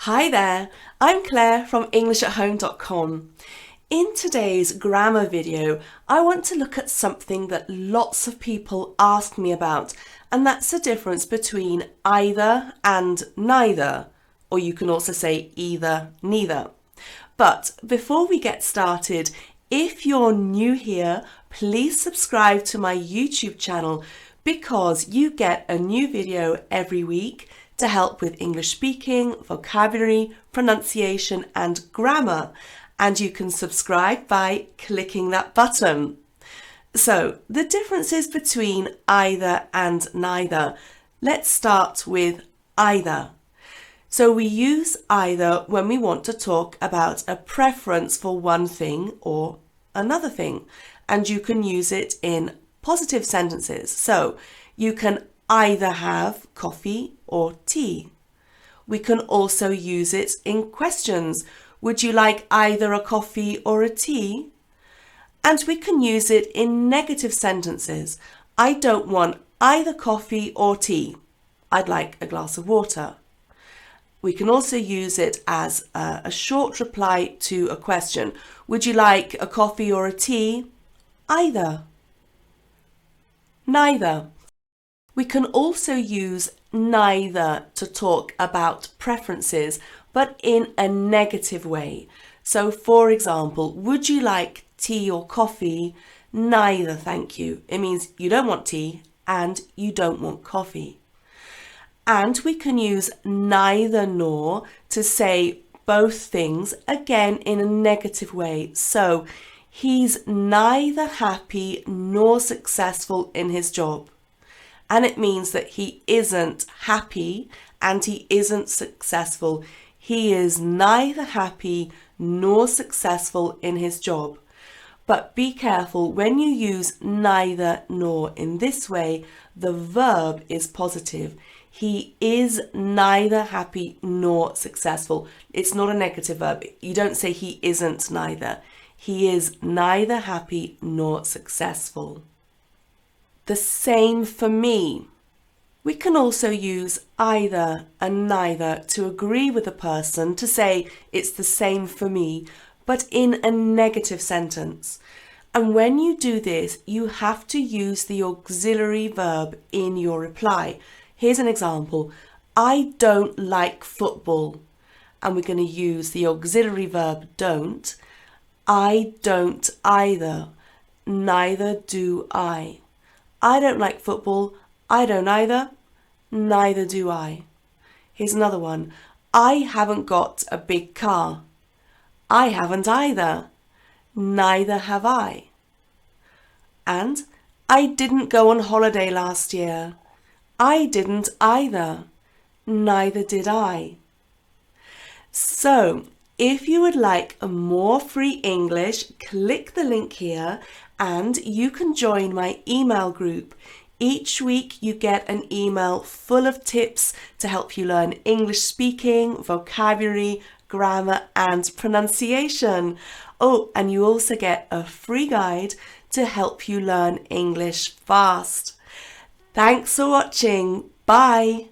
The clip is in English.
Hi there, I'm Claire from english-at-home.com. In today's grammar video, I want to look at something that lots of people ask me about, and that's the difference between either and neither, or you can also say either, neither. But before we get started, if you're new here, please subscribe to my YouTube channel because you get a new video every week to help with English speaking, vocabulary, pronunciation and grammar. And you can subscribe by clicking that button. So the differences between either and neither. Let's start with either. So we use either when we want to talk about a preference for one thing or another thing. And you can use it in positive sentences. So you can either have coffee or tea. We can also use it in questions. Would you like either a coffee or a tea? And we can use it in negative sentences. I don't want either coffee or tea. I'd like a glass of water. We can also use it as a short reply to a question. Would you like a coffee or a tea? Either. Neither. We can also use neither to talk about preferences, but in a negative way. So for example, would you like tea or coffee? Neither, thank you. It means you don't want tea and you don't want coffee. And we can use neither nor to say both things, again in a negative way. So he's neither happy nor successful in his job. And it means that he isn't happy and he isn't successful. He is neither happy nor successful in his job. But be careful, when you use neither nor in this way, the verb is positive. He is neither happy nor successful. It's not a negative verb. You don't say he isn't neither. He is neither happy nor successful. The same for me. We can also use either and neither to agree with a person, to say it's the same for me, but in a negative sentence. And when you do this, you have to use the auxiliary verb in your reply. Here's an example. I don't like football. And we're going to use the auxiliary verb don't. I don't either. Neither do I. I don't like football. I don't either. Neither do I. Here's another one. I haven't got a big car. I haven't either. Neither have I. And I didn't go on holiday last year. I didn't either. Neither did I. So, if you would like more free English, click the link here and you can join my email group. Each week you get an email full of tips to help you learn English speaking, vocabulary, grammar and pronunciation. Oh, and you also get a free guide to help you learn English fast. Thanks for watching. Bye.